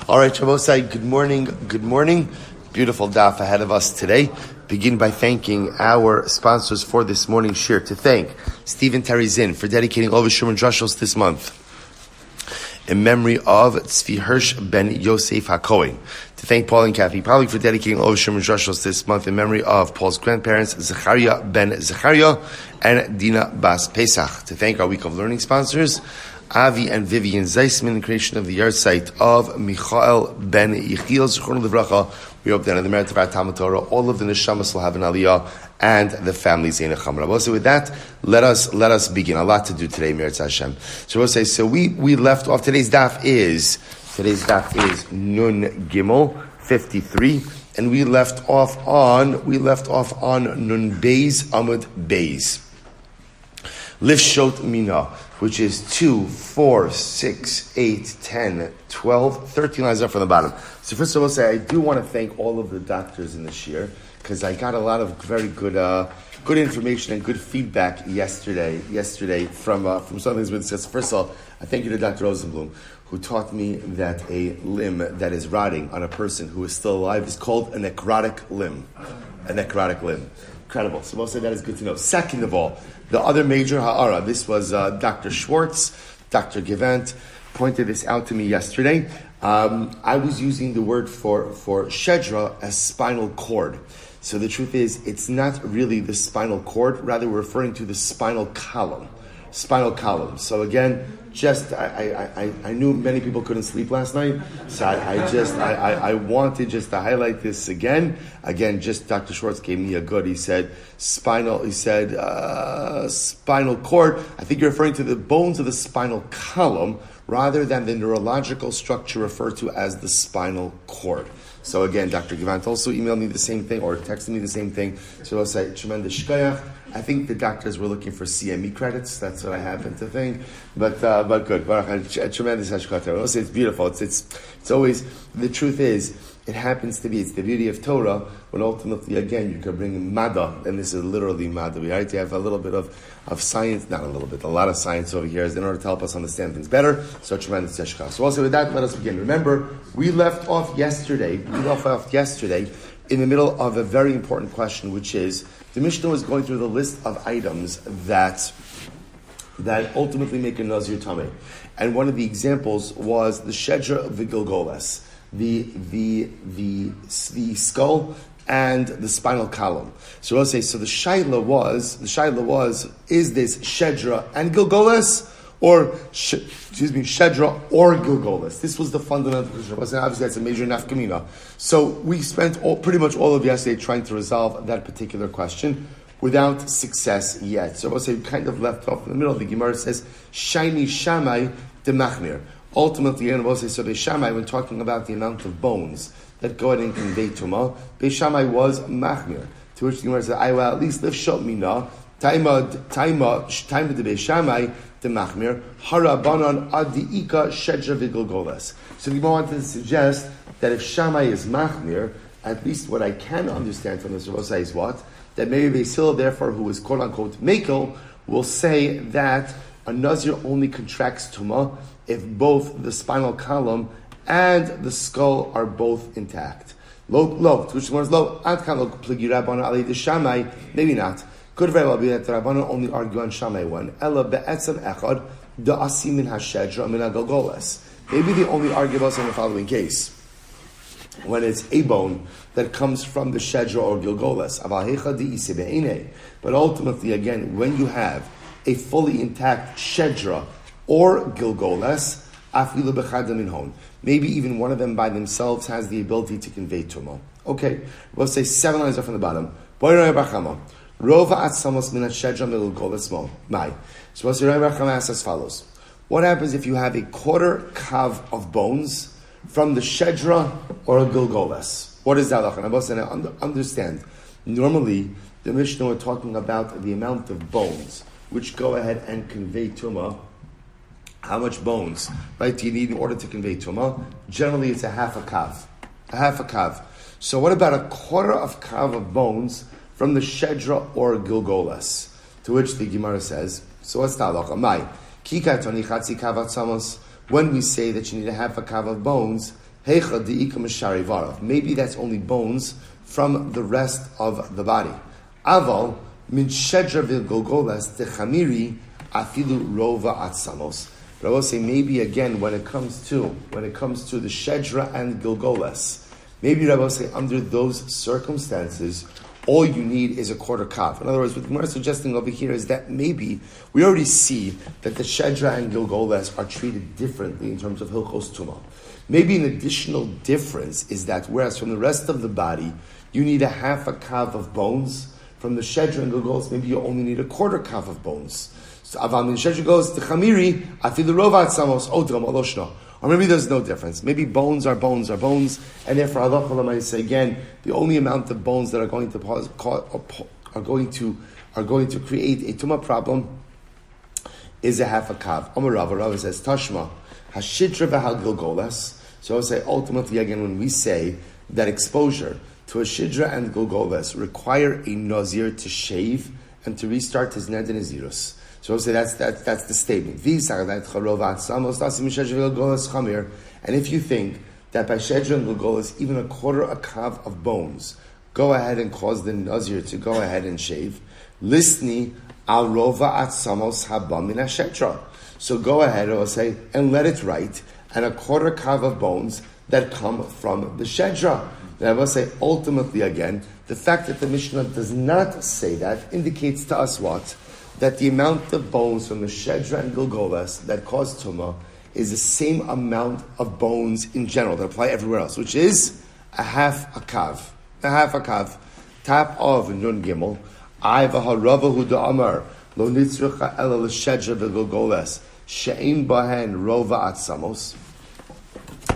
All right, Shabbosai, good morning. Good morning. Beautiful daf ahead of us today. Begin by thanking our sponsors for this morning's shir. To thank Stephen Teri Czinn for dedicating all of his Shuman Drushos this month in memory of Tzvi Hirsh ben Yosef HaKohen. To thank Paul and Kathy Pollack for dedicating all of Shuman Drushos this month in memory of Paul's grandparents, Zechariah ben Zechariah and Dinah bas Pesach. To thank our week of learning sponsors, Avi and Vivianne Zysman, the creation of the yahrzeit of Michael ben Yechiel, Zechron Livracha. We hope that in the merit of our TALMUD Torah, all of the neshamas will have an aliyah and the families in a chamra. So with that, let us begin. A lot to do today, Meretz Hashem. So we'll say, so we left off, today's daf is Nun Gimel 53, and we left off on Nun Beis Amud Beis. Lifshot Mina, which is 2, 4, 6, 8, 10, 12, 13 lines up from the bottom. So first of all, I do want to thank all of the doctors in this year, because I got a lot of very good information and good feedback yesterday from some things we discussed. First of all, I thank you to Dr. Rosenblum, who taught me that a limb that is rotting on a person who is still alive is called a necrotic limb. A necrotic limb. Incredible. So most of that is good to know. Second of all, the other major ha'ara, this was Dr. Schwartz, Dr. Gevant, pointed this out to me yesterday. I was using the word for shedra as spinal cord. So the truth is, it's not really the spinal cord, rather we're referring to the spinal column. Spinal column. So again, I knew many people couldn't sleep last night, so I wanted just to highlight this again. Again, just Dr. Schwartz gave me a good. He said spinal cord. I think you're referring to the bones of the spinal column rather than the neurological structure referred to as the spinal cord. So again, Dr. Gevant also emailed me the same thing or texted me the same thing. So I'll say tremendous shkoyach. I think the doctors were looking for CME credits. That's what I happen to think. But good. Tremendous hashkata. Also, it's beautiful. It's always, the truth is, it happens to be, it's the beauty of Torah, when ultimately, again, you can bring Mada, and this is literally Mada, right? You have a little bit of science, not a little bit, a lot of science over here in order to help us understand things better. So tremendous hashkata. So also with that, let us begin. Remember, we left off yesterday in the middle of a very important question, which is, the Mishnah was going through the list of items that ultimately make a Nazir Tameh. And one of the examples was the Shedra of the Gilgolas, the skull and the spinal column. So I'll say, so the shaila was, is this Shedra and Gilgolas? Or, Shedra or Gilgolas. This was the fundamental question. Obviously, that's a major nafkamina. So we spent pretty much all of yesterday trying to resolve that particular question without success yet. So I say we kind of left off in the middle. The Gemara says, Shaini Shamai de Machmir. Ultimately, and we'll say, so Beis Shammai, when talking about the amount of bones that go ahead and convey Tumah, Beis Shammai was Machmir. To which the Gemara says, I will at least lift shot mina, Taima de Beis Shammai, the Machmir, Harabanan Adiika Shedra Vigilgolas. So the Gemara wanted to suggest that if Shammai is Machmir, at least what I can understand from this Rosa is what? That maybe Beis Hillel, therefore, who is quote unquote Mekel, will say that a Nazir only contracts Tumah if both the spinal column and the skull are both intact. Lo, which one is lo? Adkan lo pligi Rabbanan Ali de Shammai, maybe not. Could very well be that the Rabbanan only argue on Shammai one. Ella be'etzem echad da'asi min hashedra min ha'golgolas. Maybe they only argue about in the following case. When it's a bone that comes from the shedra or gilgolas. But ultimately, again, when you have a fully intact shedra or gilgolas, afilu b'chadam minhon. Maybe even one of them by themselves has the ability to convey tumah. Okay, we'll say 7 lines up from the bottom. Rova atzamos min hashedra gilgolas mo. So we'll say Rabbi Chama asks as follows. What happens if you have a quarter kav of bones from the shedra or a gilgolas? What is that? Understand. Normally, the Mishnah we're talking about the amount of bones which go ahead and convey tumah. How much bones, right, do you need in order to convey tumah? Generally, it's a half a kav. So what about a quarter of kav of bones from the shedra or gilgolas? To which the Gemara says, so what's the halacha? Mai, kikatoni chatzi kav atzamos. When we say that you need a half a kav of bones, heicha deika mishari varav. Maybe that's only bones from the rest of the body. Aval min shedra v'golgolas techamiri afilu rova atzamos. But I will say maybe again when it comes to the shedra and gilgolas, maybe I will say under those circumstances, all you need is a quarter kav. In other words, what we're suggesting over here is that maybe we already see that the shedra and gilgolas are treated differently in terms of hilchos tumah. Maybe an additional difference is that whereas from the rest of the body you need a half a kav of bones, from the shedra and gilgolas maybe you only need a quarter kav of bones. So aval min shedra goes to chamiri afilu rova atzamos odram aloshna. Or maybe there's no difference. Maybe bones are bones, and therefore halacha l'mayis say again, the only amount of bones that are going to create a tumah problem is a half a kav. Amar Rava says tashma hashidra v'hagilgolas. So I would say ultimately again when we say that exposure to a shidra and gilgolas require a Nazir to shave and to restart his ned and his zirus. So I'll say that's the statement. And if you think that by shedra and gilgolas, even a quarter a kav of bones, go ahead and cause the Nazir to go ahead and shave, listni al rova atzamos haba min hashedra. So go ahead, I'll say, and let it write, and a quarter kav of bones that come from the shedra. And I will say, ultimately again, the fact that the Mishnah does not say that indicates to us what? That the amount of bones from the shedra and gilgolas that cause tumah is the same amount of bones in general that apply everywhere else, which is a half a kav. A half a kav. Tap of nun gimel. I v'harava hu da'amar lo nitzrucha ela l'shedra v'gilgolas she'im bahen rova atzamos.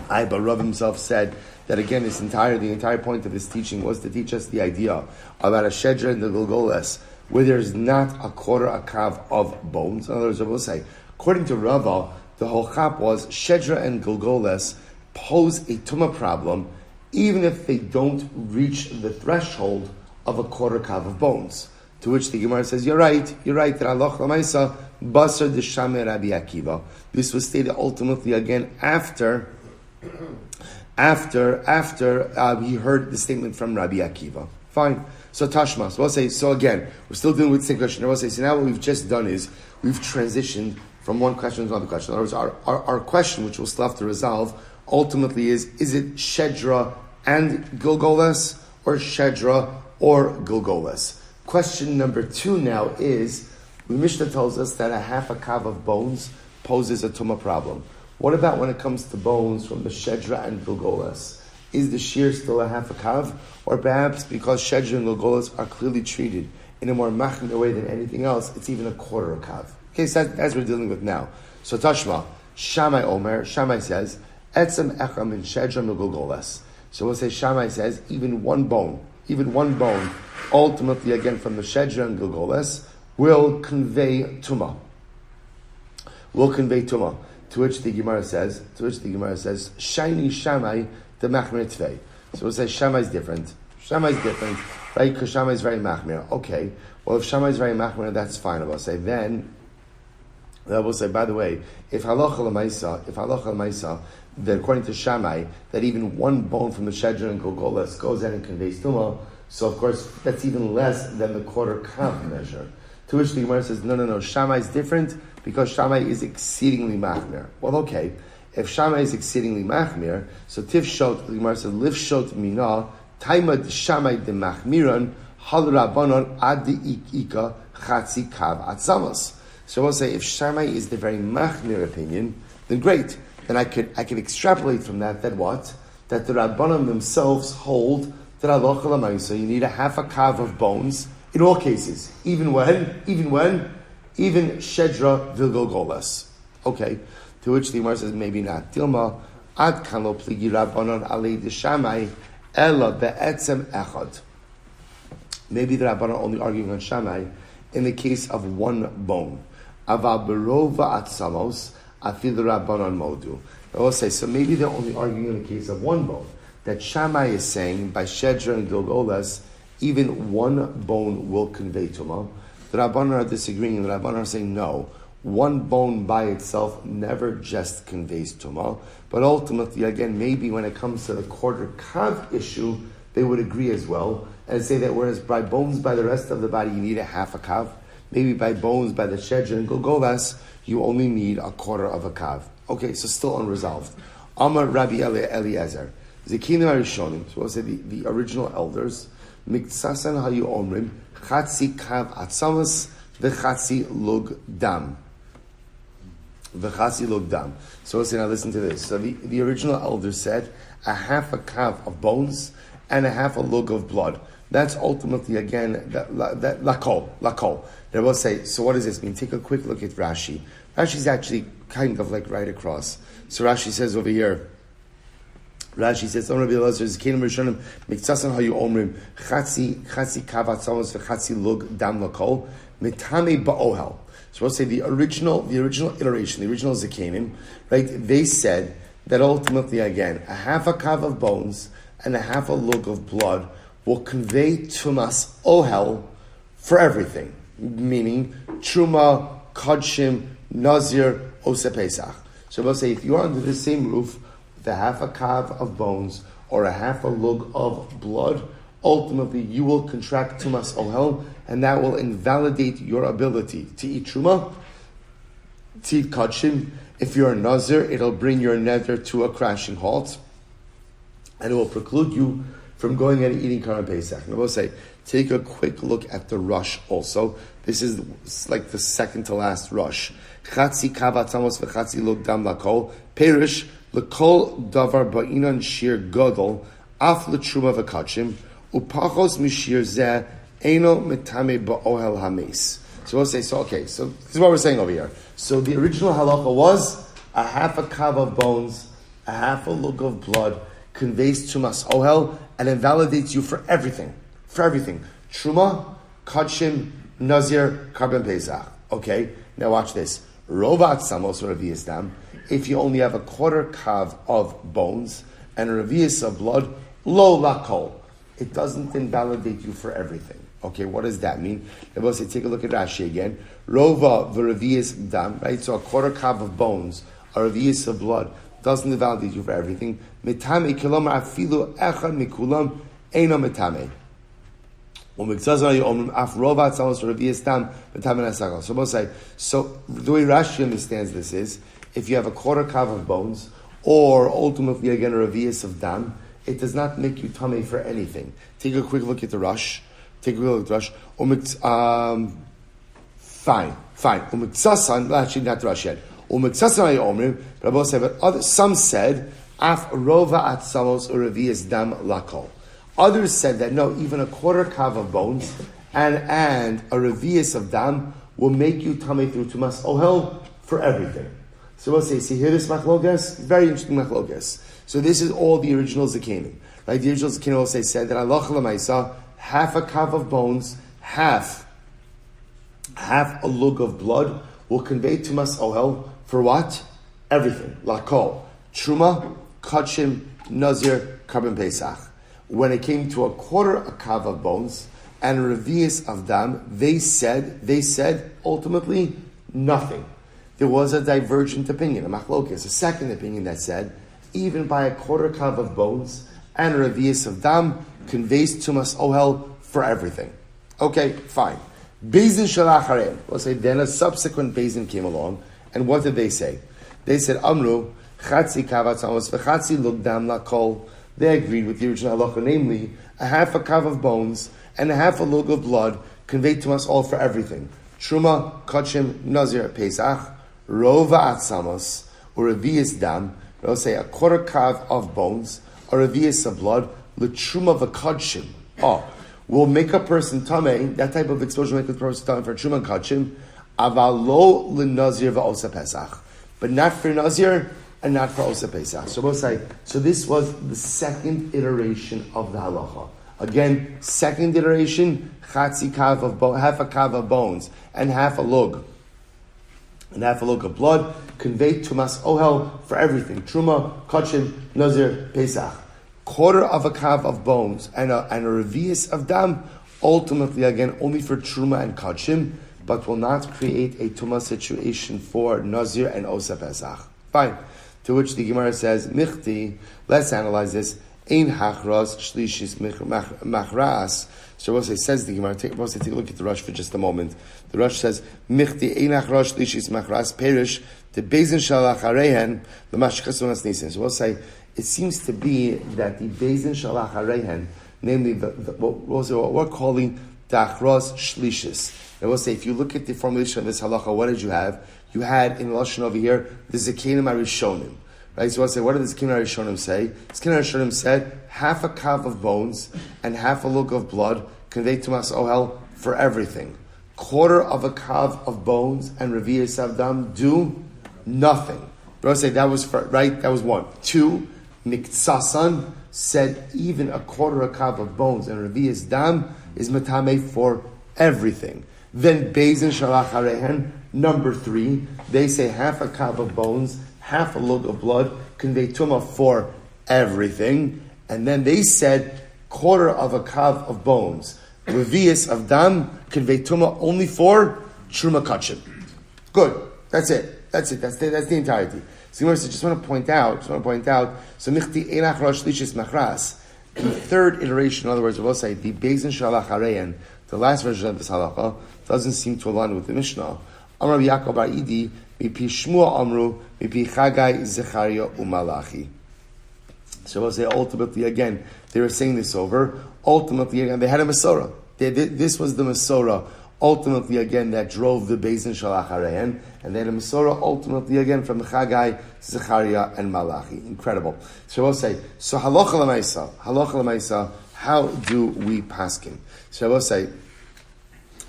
But Rav himself said that again, the entire point of his teaching was to teach us the idea about a shedra and the gilgolas, where there's not a quarter a kav of bones. In other words, I will say, according to Rava, the whole chap was shedra and gilgolas pose a tumah problem, even if they don't reach the threshold of a quarter kav of bones. To which the Gemara says, you're right. That Allah l'maisa basar d'shameh Rabbi Akiva. This was stated ultimately again after he heard the statement from Rabbi Akiva. Fine. So Tashma. So we'll say, so again, we're still dealing with the same question. I will say, so now what we've just done is we've transitioned from one question to another question. In other words, our question, which we'll still have to resolve, ultimately is it Shedra and Gilgolas, or Shedra or Gilgolas? Question number 2 now is, the Mishnah tells us that a half a kav of bones poses a tumah problem. What about when it comes to bones from the Shedra and Gilgolas? Is the shear still a half a kav? Or perhaps because Shedra and Gilgolas are clearly treated in a more machmir way than anything else, it's even a quarter a kav. Okay, so that's what we're dealing with now. So Tashma, Shammai Omer, Shammai says, Etzem echam in Shedra and Gilgolas. So we'll say Shammai says, even one bone, ultimately again from the Shedra and Gilgolas, will convey tumah. To which the Gemara says, Shiny Shammai the machmir tvei. So we'll say Shammai is different, right? Because Shammai is very machmir. Okay, well if Shammai is very machmir, that's fine. We'll say then. We'll say, by the way, if halacha l'maisa, then according to Shammai, that even one bone from the shedra and gilgolas goes in and conveys tumah. So of course that's even less than the quarter kav measure. To which the Gemara says, no, Shammai is different because Shammai is exceedingly machmir. Well, okay, if Shammai is exceedingly machmir, so tif shot, the Gemara says, liv shot mina, taimad Shammai de machmiran, hal rabbanon ad ika chatzi kav atzamos. So we'll say, if Shammai is the very machmir opinion, then great. Then I could extrapolate from that what? That the rabbanon themselves hold that halacha l'maisa, you need a half a kav of bones, in all cases, even Shedra Vilgolgolas. Okay, to which the Gemara says, maybe not. Dilma, ad kano pligi rabbanon alei deshamai, ella be'etzem echad. Maybe the rabbanon are only arguing on Shammai in the case of one bone. Aval berova atzamos, afil rabbanon modu. I will say, so maybe they're only arguing in the case of one bone. That Shammai is saying, by Shedra and Gilgolas, even one bone will convey tumah. the Rabbanan are disagreeing. The Rabbanan are saying no. One bone by itself never just conveys tumah, but ultimately, again, maybe when it comes to the quarter kav issue, they would agree as well and say that whereas by bones by the rest of the body you need a half a kav, maybe by bones by the shedra and golgolas you only need a quarter of a kav. Okay, so still unresolved. Amar Rabbi Eliezer, Zekinim Arishonim. So we'll say the original elders. Miktsasan hayu omrim chatzi kav atzamas v'chatzi lug dam. V'chatzi lug dam. So we'll say, now listen to this. So the original elders said a half a kav of bones and a half a lug of blood. That's ultimately, again, that lakol. They will say, so what does this mean? Take a quick look at Rashi. Rashi's actually kind of like right across. So Rashi says over here, Rashi says, Rabbi Eliezer, Zekinim Rishonim, Miktsasan hayu omrim, chatzi kav atzamas v'chatzi lug dam lakol, mitame ba'ohel. So we'll say the original iteration, the original Zekinim, right? They said that ultimately, again, a half a kav of bones and a half a lug of blood will convey tumas ohel for everything, meaning truma, kodshim, nazir, osa pesach. So we'll say if you're under the same roof with a half a kav of bones or a half a lug of blood, ultimately you will contract tumas ohel, and that will invalidate your ability to eat truma, to eat kodshim. If you're a nazir, it'll bring your nether to a crashing halt, and it will preclude you from going and eating Karban Pesach. And I will say, take a quick look at the rush also. This is like the second to last rush. Chatzi kav atzamos v'chatzi lug dam lakol. Perish lekol davar ba'inan shir godol af l'truma v'kachim upachos mishir zeh eno metame ba'ohel hames. So we'll say, so this is what we're saying over here. So the original halacha was a half a kav of bones, a half a lug of blood, conveys tumas ohel and invalidates you for everything. For everything. Truma, kodshim, nazir, Karban Pesach. Okay, now watch this. Rovat samos or revius dam. If you only have a quarter kav of bones and a revius of blood, lo lakol. It doesn't invalidate you for everything. Okay, what does that mean? We'll say, take a look at Rashi again. Rova v'revius dam, right? So a quarter kav of bones, a revius of blood, doesn't invalidate you for everything. Metame kilomar afilu echad mikulam eino metame. So we'll say, so the way Rashi understands this is, if you have a quarter kav of bones, or ultimately again a revius of dam, it does not make you tamei for anything. Take a quick look at the rush. Fine. Actually, not the rush yet. But some said, af rova atzamos urevius dam lakol. Others said that no, even a quarter kav of bones and a revius of dam will make you tamei through tumas ohel for everything. So we'll say, see here this machlokas? Very interesting machlokas. So this is all the original Zekinim. Like the original Zekinim will say, said that Allah l'maisa, half a kav of bones, half a lug of blood will convey tumas ohel for what? Everything. Lakol. Truma, kodshim, nazir, Karban Pesach. When it came to a quarter a kav of bones and a revius of dam, they said ultimately nothing. There was a divergent opinion, a machlokes, a second opinion that said even by a quarter kav of bones and a revius of dam conveys tumas ohel for everything. Okay, fine. Bezin shalacharem. We'll say then a subsequent bezin came along, and what did they say? They said amru chatzi kav atzamos v'chatzi lug dam lakol. They agreed with the original halacha, namely a half a kav of bones and a half a lug of blood conveyed to us all for everything. Truma, kodshim, nazir, pesach, rova atzamos, or revius dam. They'll say a quarter kav of bones, or revius of blood, l'truma v'kodshim. Will make a person tamei. That type of exposure will make a person tamei for truma and kodshim. Avalo l'nazir v'osa pesach, but not for nazir and not for Osa Pesach. So we'll say, so this was the second iteration of the halacha. Again, second iteration, chatzi kav of half a kav of bones and half a lug of blood, conveyed tumas ohel for everything. Truma, kodshim, nazir, Pesach. Quarter of a kav of bones and a revius of dam, ultimately again only for Truma and Kachim, but will not create a Tumah situation for Nazir and Osa Pesach. Fine. To which the Gemara says, Michti, let's analyze this. Ein hachras shlishis machras. So we'll say, says the Gemara, take a look at the Rush for just a moment. The Rush says, Michti ein hachras shlishis machras perish the bezin shalach arehen l'mashchasunas nisin. So we'll say, it seems to be that the bezin shalach arehen, namely what we're calling dachras shlishis. And we'll say, if you look at the formulation of this halacha, what did you have? You had in Lashon over here the Zekenim Arishonim. Right? So we'll say, what did the Zekenim Arishonim say? The Zekenim Arishonim said, half a kav of bones and half a lug of blood convey tumas ohel for everything. Quarter of a kav of bones and revi'as avdam do nothing. We'll say that was right. That was one. Two, Miktsasan said even a quarter a kav of bones and revi'as dam is matame for everything. Then Bezin Shalach Harehen, number 3, they say half a kav of bones, half a lug of blood, convey tumah for everything. And then they said quarter of a kav of bones, revi'as of dam, convey tumah only for truma kachim. Good. That's it. That's the entirety. So I just want to point out, so michti enach rosh lishis machras. The third iteration, in other words, we'll say the Bezin Shalach Harehen, the last version of this halacha, doesn't seem to align with the Mishnah. Amar Yaakov bar Idi, mipi Shmuel Amru, mipi Chagai, Zechariah, Umalachi. So we'll say ultimately again, they were saying this over. Ultimately again, they had a Masorah. This was the Masorah. Ultimately again, that drove the Bezin Shalach Harehen, and they had a Masorah ultimately again from Chagai, Zechariah, and Malachi. Incredible. So we'll say, so halacha l'maisa, how do we paskin? So I will say,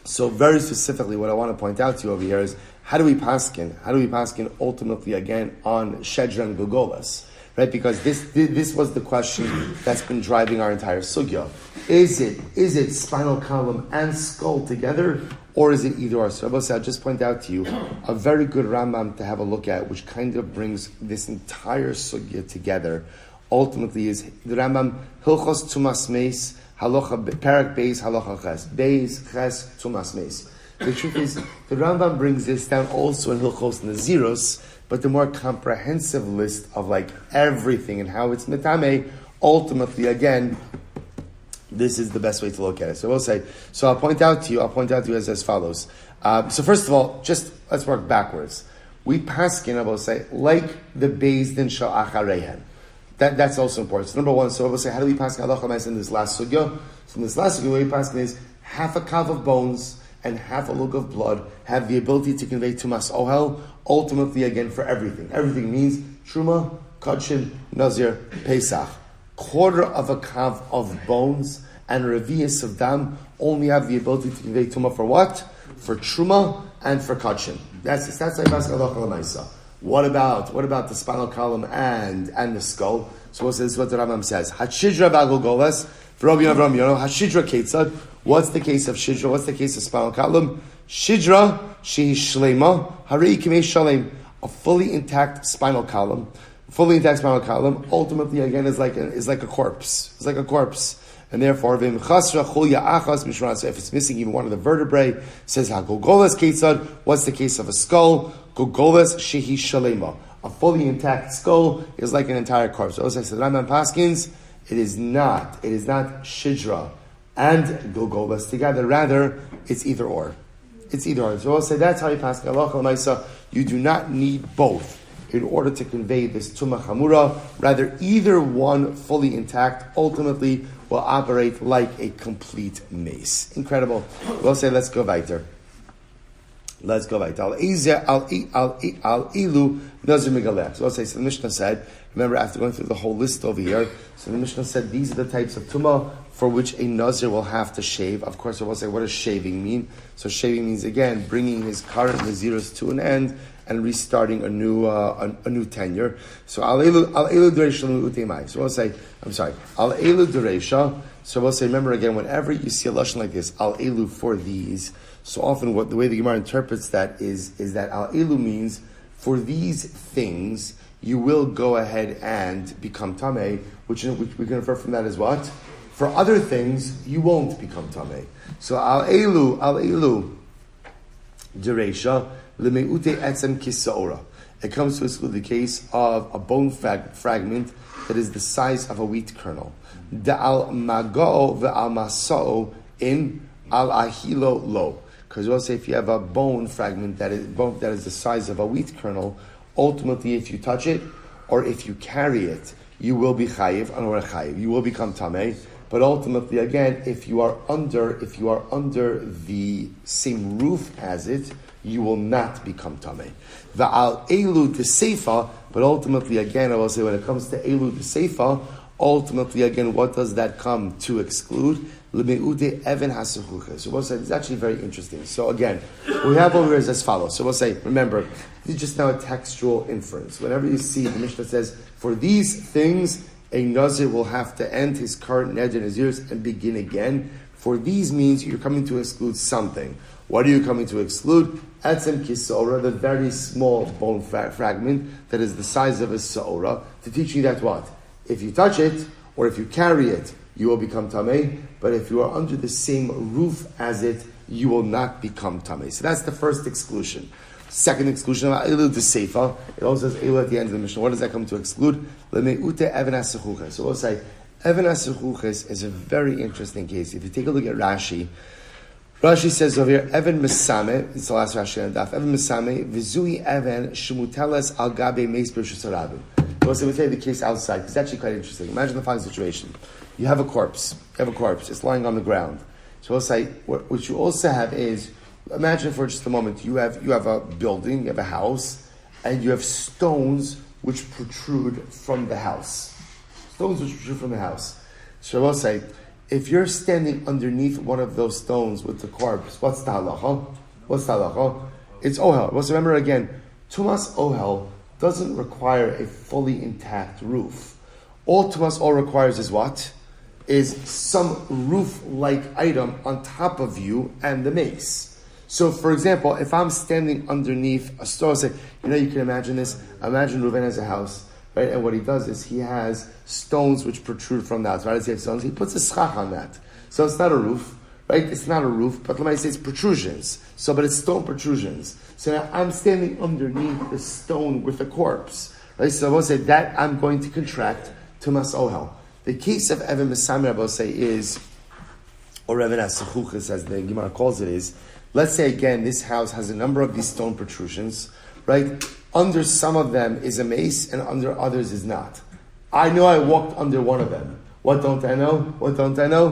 so very specifically, what I want to point out to you over here is, how do we paskin? How do we paskin ultimately again on Shedra and Gogolas? Right? Because this was the question that's been driving our entire sugya. Is it spinal column and skull together, or is it either or? So I will say, I'll just point out to you a very good Rambam to have a look at, which kind of brings this entire sugya together. Ultimately, is the Rambam Hilchos Tumas Meis Halacha Parak Beis Halacha Ches Beis Ches Tumas Meis. The truth is, the Rambam brings this down also in Hilchos Naziros, but the more comprehensive list of like everything and how it's metame. Ultimately, again, this is the best way to look at it. So we'll say. So I'll point out to you as follows. So first of all, just let's work backwards. We paskin, I will say, like the Beis Din Shal Acharehen. That's also important. So number one, so I will say, how do we pass halacha in this last sugya? So in this last sugya, what we pass is half a kav of bones and half a lug of blood have the ability to convey tumas ohel, ultimately again for everything. Everything means truma, kachim, nazir, pesach. Quarter of a kav of bones and revi'as of dam only have the ability to convey tumah for what? For truma and for kachim. That's how you pass halacha l'maisa. What about the spinal column and the skull? So this is what the Rambam says. Hashidra b'agolgolas v'Rabbi Yono Hashidra ketzad. What's the case of shidra? What's the case of spinal column? Shidra shehi shlema harei kimei shalem. A fully intact spinal column. Ultimately, again, is like a corpse. It's like a corpse. And therefore, if it's missing even one of the vertebrae, it says Hagolgolas ketzad. What's the case of a skull? Golgolas shehi shalema. A fully intact skull is like an entire corpse. So as I said, Rambam Paskins, it is not shidra and golgolas together. Rather, it's either or. So I'll say that's how you pass halacha l'maisa. You do not need both in order to convey this tumah chamura. Rather, either one fully intact ultimately will operate like a complete mace. Incredible. We'll say, let's go weiter. Al ilu nazir migaleh. So let's say, so the Mishnah said, remember after going through the whole list over here, so the Mishnah said these are the types of tumah for which a nazir will have to shave. Of course, I will say, what does shaving mean? So shaving means, again, bringing his current naziros to an end and restarting a new tenure. So al elu dereisha utemai. So we'll say, al elu dereisha. So we'll say, remember again, whenever you see a lashon like this, al elu for these. So often, the way the Gemara interprets that is that al elu means for these things you will go ahead and become tamei, which we can infer from that as what? For other things, you won't become tamei. So al elu dereisha lemeute etzem kisaora. It comes to exclude the case of a bone fragment that is the size of a wheat kernel. Da'al magao ve'al masao in al ahilo lo. Because we'll say if you have a bone fragment that is the size of a wheat kernel, ultimately if you touch it or if you carry it, you will be chayiv or chayiv. You will become tamei. But ultimately, again, if you are under the same roof as it, you will not become tamei. Va'al elu deseifa. But ultimately, again, I will say when it comes to elu deseifa, ultimately, again, what does that come to exclude? L'meude even hasechuches. So we'll say it's actually very interesting. So again, what we have over here is as follows. So we'll say, remember, this is just now a textual inference. Whenever you see the Mishnah says, for these things, a Nazir will have to end his current neder and nazirs and begin again. For these means you're coming to exclude something. What are you coming to exclude? Etzem kisora, the very small bone fragment that is the size of a saora, to teach you that what? If you touch it, or if you carry it, you will become tamei. But if you are under the same roof as it, you will not become tamei. So that's the first exclusion. Second exclusion, elu deseifa. It also says elu at the end of the Mishnah. What does that come to exclude? Lemeute even hasechuches. So we'll say even hasechuches is a very interesting case. If you take a look at Rashi, Rashi says over here, Evan Mesame, it's the last Rashi on the daf, Evan Mesame, Vizui Evan, Shemutelas al Gabe Meis Birshusarabim. So we take the case outside, because it's actually quite interesting. Imagine the following situation. You have a corpse. It's lying on the ground. So we'll say, what you also have is, imagine for just a moment, you have a building, you have a house, and you have stones which protrude from the house. So we'll say, if you're standing underneath one of those stones with the corpse, what's the halacha? It's ohel. Let's remember again, tumas ohel doesn't require a fully intact roof. All tumas ohel requires is what? Is some roof-like item on top of you and the mace. So, for example, if I'm standing underneath a stone, say, you can imagine this. Imagine Reuven has a house, right? And what he does is he has stones which protrude from the house. Why does he have stones? He puts a schach on that. So it's not a roof, right? It's not a roof, but let me say it's protrusions. So, but it's stone protrusions. So now I'm standing underneath the stone with a corpse, right? So I will say that I'm going to contract tumas ohel. The case of Evan Mesami, I will say, is, or Evan Hasechuches, as the Gemara calls it, is, let's say again, this house has a number of these stone protrusions, right? Under some of them is a mace, and under others is not. I know I walked under one of them. What don't I know?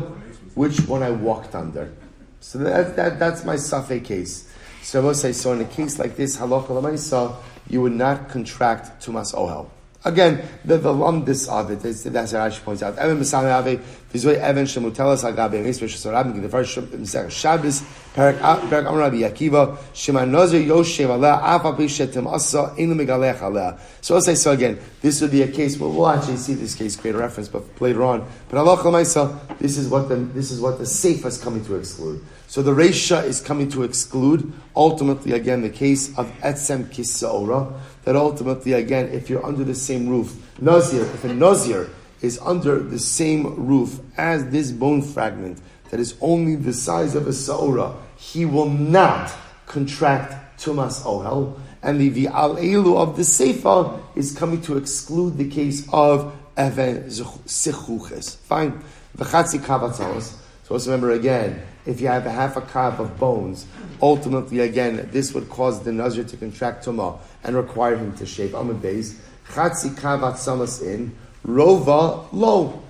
Which one I walked under. So that's my Safek case. So I will say, so in a case like this, halacha l'maisa, you would not contract tumas ohel. Again, the lumdis of it, that's what Rashi points out. Evan Mesame Ave, Vizoi Evan Shemutelas Agabe Meis Birshusarabim, the first Shabbos, Perak Amar Rabbi Akiva, Shema Nazir Yoshev Aleh, Afa Bishetim Asa, Inu Megalech Aleh. So I'll say, so again, this would be a case, but we'll actually see this case, create a reference, but later on. But Allah Chamaisa, this is what the Seif is coming to exclude. So the Reisha is coming to exclude, ultimately, again, the case of Etzem Kisaora, that ultimately, again, if you're under the same roof, Nazir, if a Nazir is under the same roof as this bone fragment that is only the size of a Saora, he will not contract Tumas Ohel, and the Vi'al Elu of the Seifa is coming to exclude the case of Even Sechuches. Fine. V'chatzi kavatzalos. So also remember again, if you have a half a kav of bones, ultimately again, this would cause the Nazir to contract Tumah and require him to shave. Amud Beis, Chatzi kavat samas in, Rova lo.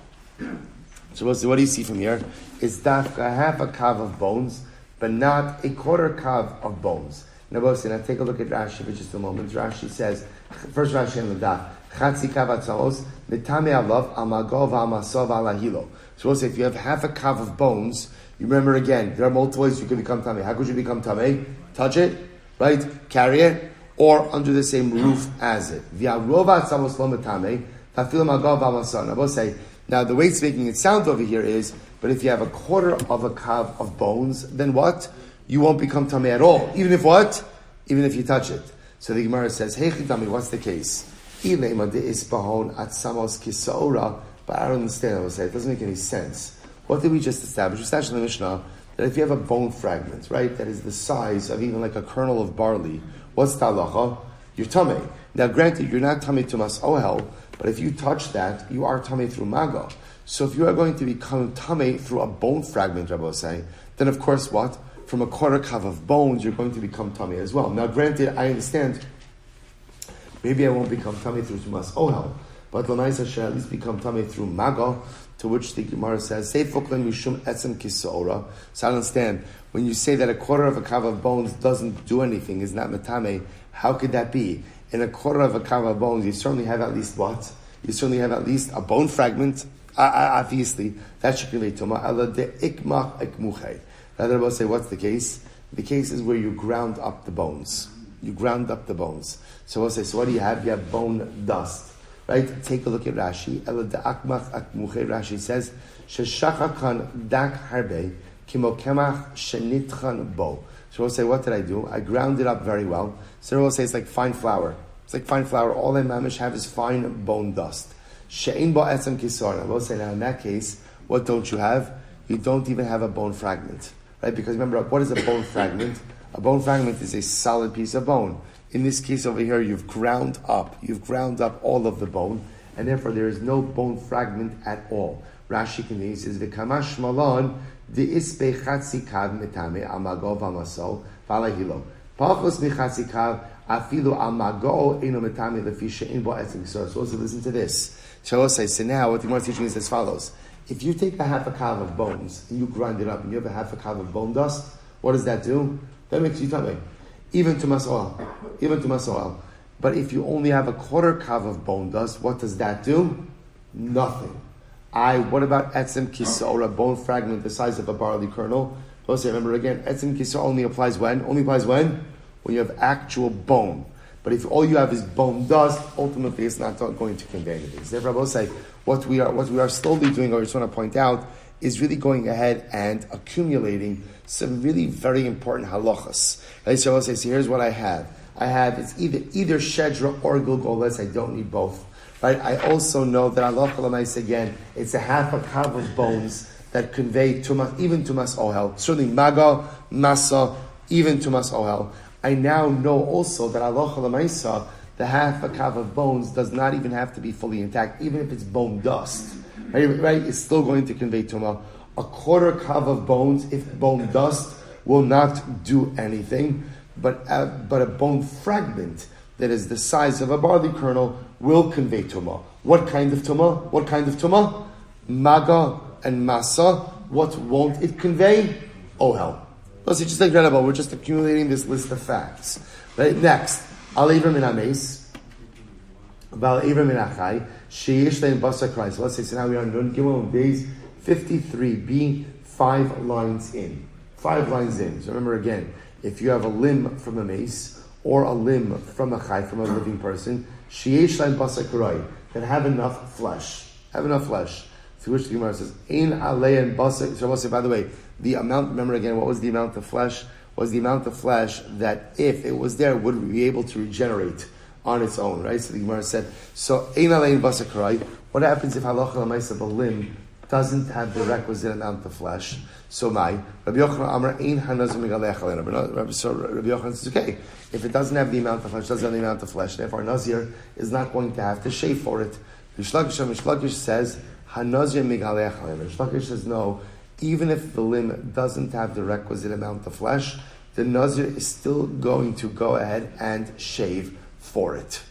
So what do you see from here? Is that a half a kav of bones, but not a quarter kav of bones. Now take a look at Rashi for just a moment. Rashi says, first Rashi in the daf, Chatzi kavat samos, Nitame alav, amagov amasov alahilo. So we'll say if you have half a kav of bones, you remember again, there are multiple ways you can become tamei. How could you become tamei? Touch it, right? Carry it, or under the same roof as it. Now we'll say, now the way it's making it sound over here is, but if you have a quarter of a kav of bones, then what? You won't become tamei at all. Even if what? Even if you touch it. So the Gemara says, hey chitami, what's the case? But I don't understand. I will say it doesn't make any sense. What did we just establish? We established in the Mishnah that if you have a bone fragment, right, that is the size of even like a kernel of barley, what's the halacha? You're tamei. Now, granted, you're not tamei tumas ohel, but if you touch that, you are tamei through maga. So if you are going to become tamei through a bone fragment, Rabbi say, then of course what? From a quarter kav of bones, you're going to become tamei as well. Now, granted, I understand, maybe I won't become tamei through tumas ohel, but l'maisa shall at least become tamei through maga, to which the Gemara says, "Say fuklan mishum etzem kisora." So I understand when you say that a quarter of a kav of bones doesn't do anything, is not metame. How could that be? In a quarter of a kav of bones, you certainly have at least what? You certainly have at least a bone fragment. Obviously, that should convey tuma. Ela de ikmach ikmuche. Rather, we'll say, what's the case? The case is where you ground up the bones. You ground up the bones. So we'll say, so what do you have? You have bone dust. Right? Take a look at Rashi. Rashi says, "Sheshachachan dak harbe kimo kemach shenitchan bo." So we'll say, what did I do? I ground it up very well. So we'll say it's like fine flour. It's like fine flour. All I mamish have is fine bone dust. She'in bo etzem kisor. We'll say now in that case, what don't you have? You don't even have a bone fragment, right? Because remember, what is a bone fragment? A bone fragment is a solid piece of bone. In this case over here, you've ground up all of the bone, and therefore there is no bone fragment at all. Rashi conveys says, "V'kamash malon de'ispe chatzi kav metame amago v'amaso v'alahilo pachos michatzi kav afilu amago eno metame lefisha in bo etzim." So also listen to this. Shall say, so now what the Gemara is teaching is as follows: if you take a half a kav of bones and you grind it up, and you have a half a kav of bone dust, what does that do? That makes you tamei. Even to masoal. But if you only have a quarter kav of bone dust, what does that do? Nothing. What about etzem kisora, bone fragment the size of a barley kernel? Let's say, remember again, etzem kisora only applies when? When you have actual bone. But if all you have is bone dust, ultimately it's not going to convey anything. So therefore, I will say, what we are slowly doing, or I just want to point out, is really going ahead and accumulating some really very important halachas. Right? So I'll say, so here's what I have. It's either shedra or gulgolas. I don't need both. Right? I also know that halacha l'maisa again, it's a half a kav of bones that convey tumas, even tumas ohel. Certainly maga, masa, even tumas ohel. I now know also that halacha l'maisa, the half a kav of bones does not even have to be fully intact, even if it's bone dust. Right? It's still going to convey tumah. A quarter kav of bones, if bone dust, will not do anything, but a bone fragment that is the size of a barley kernel will convey tumah. What kind of tumah? Maga and masa. What won't it convey? Ohel. So just like Rebbe, we're just accumulating this list of facts. Right? Next, al-iver min ha-meis, ba'al-iver min ha-chai, sheyesh lein basa krai. So let's say, so now we are on Nun Gimel days 53b, 5 lines in. So remember again, if you have a limb from a mace, or a limb from a chai, from a living person, sheyesh lein basa krai, that have enough flesh. To which the Gemara says, ein alein basa. So we'll say, by the way, the amount, remember again, what was the amount of flesh? Was the amount of flesh that if it was there, would we be able to regenerate on its own, right? So the Gemara said, so ein alein basa krai. What happens if halacha l'maisa, the limb doesn't have the requisite amount of flesh? So Rabbi Yochanan Amar ein hanazir megalech alein. So Rabbi Yochanan says, okay, if it doesn't have the amount of flesh, therefore Nazir is not going to have to shave for it. Rish Lakish says, hanazir megalech alein. Rish Lakish says, no, even if the limb doesn't have the requisite amount of flesh, the Nazir is still going to go ahead and shave for it.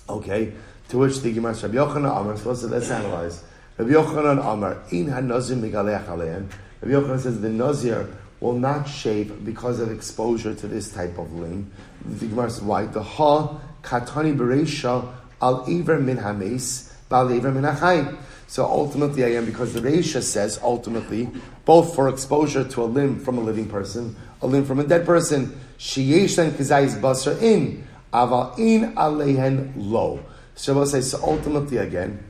Okay? To which the Gemara says, Rabbi Yochanan Amar, so let's analyze. Rabbi Yochanan Amar, in hanazir megalech alein. Rabbi Yochanan says the Nazir will not shave because of exposure to this type of limb. The Gemara says, why? The ha katani bereisha al iver min hameis bal iver min hachai. So ultimately, because the Reisha says, ultimately, both for exposure to a limb from a living person, a limb from a dead person, sheyesh len kizayis basar in, aval in alehen lo. So we'll say, so ultimately again,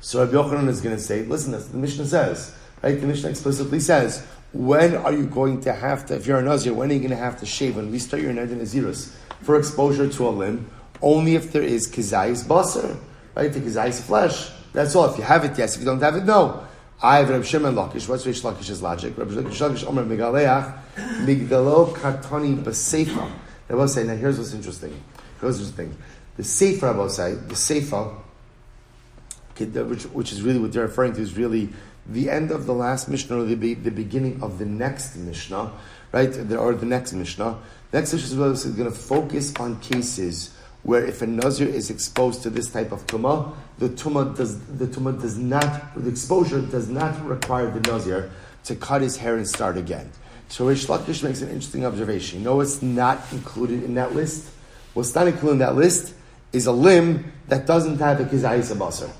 so Rabbi Yochanan is going to say, listen, that's what the Mishnah says, right? The Mishnah explicitly says, when are you going to have to, if you're a Nazir, when are you going to have to shave, when we start your Neder Nazirus, for exposure to a limb? Only if there is kizayis basar, right? The kizayis flesh. That's all. If you have it, yes. If you don't have it, no. I have Rabbi Shimon Lakish. What's Rish Lakish's logic? Rabbi Lakish Omer Megaleach Migdalo Katoni B'Seifa. I will say, now here's what's interesting. The Seifa, I will say, the Seifa, which is really what they're referring to, is really the end of the last Mishnah or the beginning of the next Mishnah, right? Or the next Mishnah. Next Mishnah is going to focus on cases where if a Nazir is exposed to this type of tumah, the exposure does not require the Nazir to cut his hair and start again. So Rish Lakish makes an interesting observation. You know what's not included in that list? What's not included in that list is a limb that doesn't have a kizayis abasar.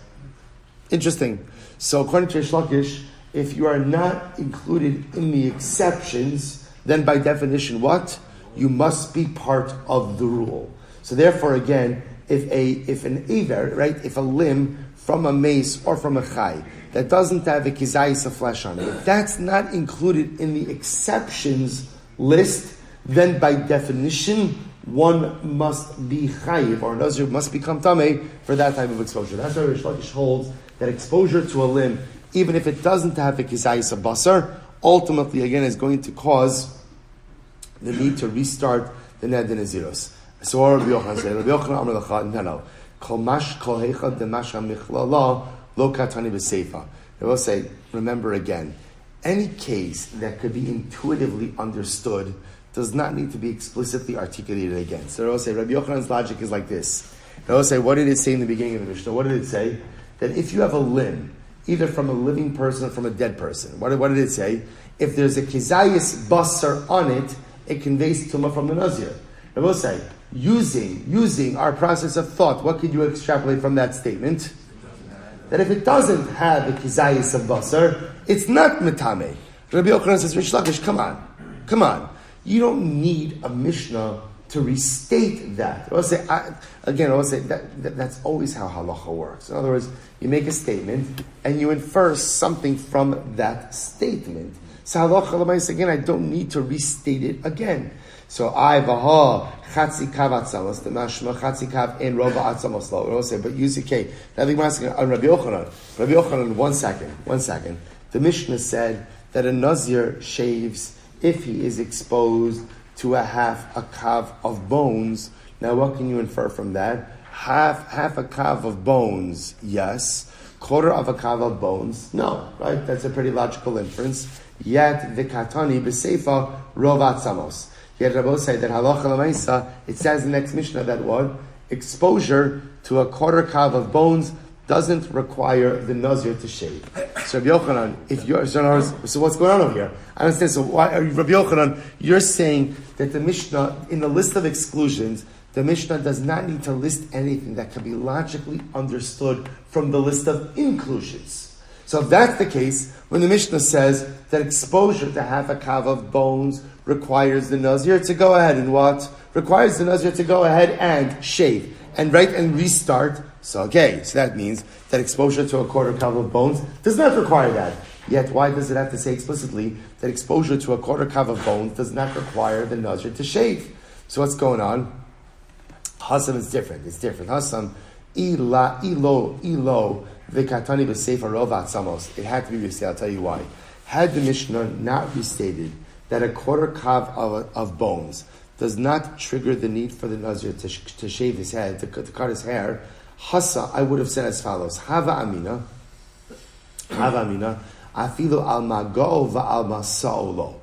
Interesting. So according to Rish Lakish, if you are not included in the exceptions, then by definition what? You must be part of the rule. So therefore, again, if an aver, right, if a limb from a mace or from a chai that doesn't have a kizayis of flesh on it, if that's not included in the exceptions list, then by definition, one must be chayiv, or Nazir must become tameh for that type of exposure. That's why Rish Lakish holds that exposure to a limb, even if it doesn't have a kizayis of basar, ultimately, again, is going to cause the need to restart the ned and naziros. So Rabbi Yochanan said, Rabbi Yochanan Amar Lecha, no. Kol heicha demash hamichlala lo katani b'seifa. They will say, remember again, any case that could be intuitively understood does not need to be explicitly articulated again. So they will say, Rabbi Yochanan's logic is like this. They will say, what did it say in the beginning of the Mishnah? What did it say? That if you have a limb, either from a living person or from a dead person, what did it say? If there's a kizayis basar on it, it conveys tumah from the Nazir. They will say, using our process of thought, what could you extrapolate from that statement? That if it doesn't have a kizayis of basar, it's not metame. Rabbi Yochanan says, Rish Lakish, come on. You don't need a Mishnah to restate that. I will say that's always how halacha works. In other words, you make a statement and you infer something from that statement. So halacha, again, I don't need to restate it again. So chatzi kav atzamos, the mashma chatzi kav in rova atzamos lo. We will say, but use okay. Now the asking on Rabbi Yochanan. One second. The Mishnah said that a Nazir shaves if he is exposed to a half a kav of bones. Now what can you infer from that? Half a kav of bones, yes. Quarter of a kav of bones, no. Right? That's a pretty logical inference. Yet the katani b'seifa rovat samos. Yet Rabbi say that halacha l'maisa, it says in the next Mishnah that what? Exposure to a quarter kav of bones doesn't require the Nazir to shave. So Rabbi Yochanan, so what's going on over here? I understand. So why, Rabbi Yochanan, you're saying that the Mishnah, in the list of exclusions, the Mishnah does not need to list anything that can be logically understood from the list of inclusions. So if that's the case, when the Mishnah says that exposure to half a kav of bones requires the Nazir to go ahead and what? Requires the Nazir to go ahead and shave and restart. So that means that exposure to a quarter kav of bones does not require that. Yet why does it have to say explicitly that exposure to a quarter kav of bones does not require the Nazir to shave? So what's going on? Hasam is different. It's different. Hasam ilo v'katani b'sefer rovat samos. It had to be restated. I'll tell you why. Had the Mishnah not restated that a quarter kav of bones does not trigger the need for the Nazir to shave his head, to cut his hair, Hasa, I would have said as follows: Hava amina, afilu al mago va'al masa'olo.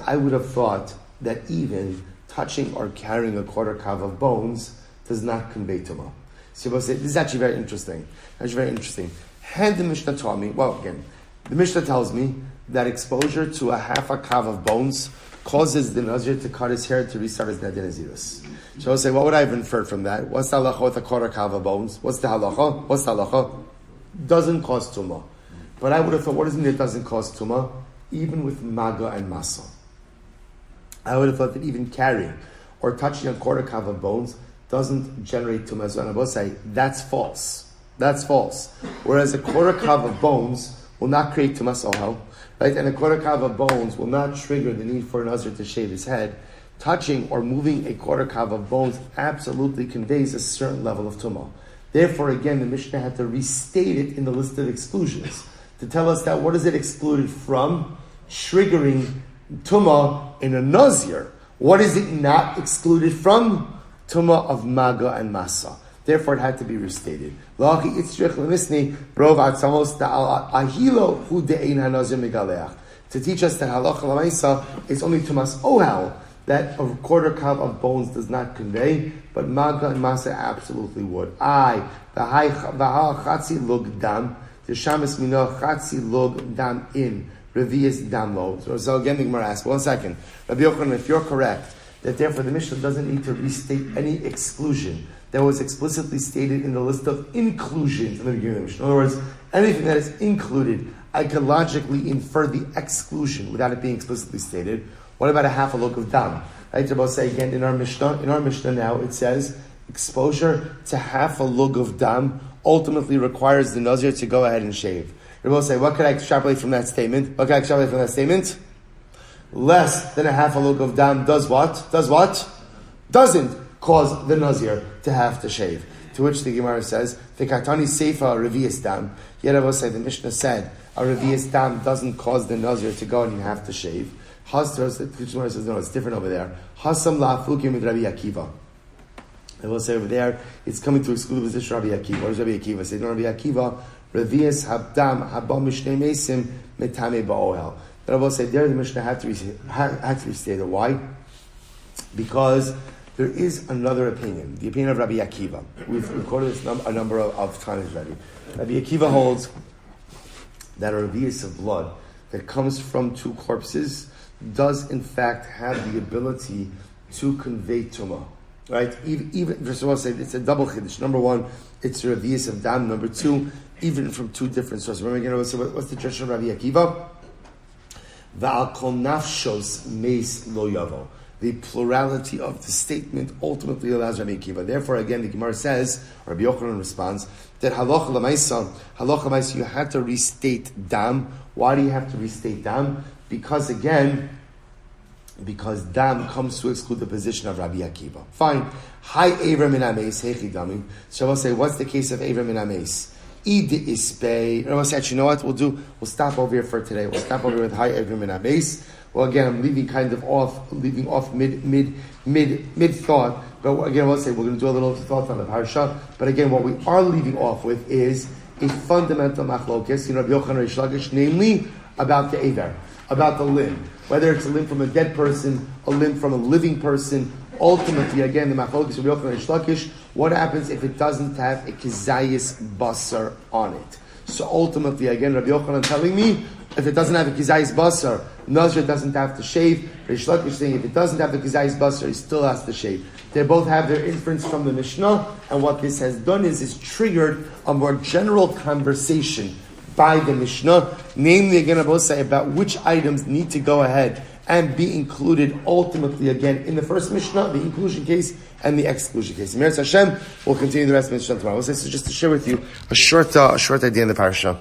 I would have thought that even touching or carrying a quarter kav of bones does not convey tumah. So this is actually very interesting. Had the Mishnah taught me, the Mishnah tells me that exposure to a half a kav of bones causes the Nazir to cut his hair to restart his ned and naziros. So I'll say, what would I have inferred from that? What's the halacha with a quarter kav of bones? What's the halacha? Doesn't cause tumah. But I would have thought, what does it mean it doesn't cause tumah? Even with maga and masa. I would have thought that even carrying or touching a quarter kav of bones doesn't generate tumah. So I will say, that's false. Whereas a quarter kav of bones will not create tumah somehow. Right? And a quarter kav of bones will not trigger the need for a Nazir to shave his head. Touching or moving a quarter kav of bones absolutely conveys a certain level of tumah. Therefore, again, the Mishnah had to restate it in the list of exclusions. to tell us that what is it excluded from? Triggering Tumah in a Nazir. What is it not excluded from? Tumah of Maga and Masa. Therefore, it had to be restated. To teach us that halacha l'maisa is only tumas ohel, that a quarter cup of bones does not convey, but Maga and Masa absolutely would. Chatzi lug dam, the shamis minah chatzi lug dam in. Revius Damlo. So again, the Gemara asks, 1 second. Rabbi Yochanan, if you're correct, that therefore the Mishnah doesn't need to restate any exclusion that was explicitly stated in the list of inclusions in the beginning of the Mishnah. In other words, anything that is included, I can logically infer the exclusion without it being explicitly stated. What about a half a lug of dam? Right? To say again in our Mishnah now it says exposure to half a lug of dam ultimately requires the Nazir to go ahead and shave. Rabbi will say, what could I extrapolate from that statement? Less than a half a lug of dam does what? Doesn't cause the Nazir to have to shave. To which the Gemara says, V'katani seifa revius dam. Yet Rabbi will say, the Mishnah said, a revius dam doesn't cause the Nazir to go and have to shave. The Gemara says, no, it's different over there. Hasam la'afukim with Rabbi Akiva. I will say over there, it's coming to exclude the position of Rabbi Akiva. What does Rabbi Akiva say? No, Rabbi Akiva, Revius habdam haba mishnei mesim metame ba'ohel. But I will say there the Mishnah had to restate it. Why? Because there is another opinion, the opinion of Rabbi Akiva. We've recorded this a number of times already. Rabbi Akiva holds that a revius of blood that comes from two corpses does in fact have the ability to convey tumah. Right? Even first of all, say it's a double chiddush. Number one, it's a revius of dam. Number two, even from two different sources. Remember again, what's the tradition of Rabbi Akiva? Va'al kol nafshos meis lo yavo. The plurality of the statement ultimately allows Rabbi Akiva. Therefore, again, the Gemara says, Rabbi Yochanan responds, that halacha l'maisa, you had to restate dam. Why do you have to restate dam? Because dam comes to exclude the position of Rabbi Akiva. Fine. Hi Avra min ameis, hechi dami. So I'll say, what's the case of Avra min ameis? Id ispei. And I'll say, actually, you know what we'll stop over here for today. We'll stop over here with Hi Avra min ameis. Well, again, I'm leaving off mid thought. But again, we'll say we're going to do a little thought on the parasha. But again, what we are leaving off with is a fundamental machlokes in Rabbi Yochanan Reish Lakish, namely about the Aver, about the limb. Whether it's a limb from a dead person, a limb from a living person. Ultimately, again, the machlokes of Rabbi Yochanan Reish Lakish, what happens if it doesn't have a kizayis basar on it? So ultimately, again, Rabbi Yochanan telling me, if it doesn't have a kizayis basar, Nazir doesn't have to shave. Reish Lakish saying if it doesn't have the kizayis basar, he still has to shave. They both have their inference from the Mishnah, and what this has done is triggered a more general conversation by the Mishnah, namely again about which items need to go ahead and be included ultimately again in the first Mishnah, the inclusion case and the exclusion case. Meretz Hashem, we'll continue the rest of the Mishnah tomorrow. So just to share with you a short idea in the parasha.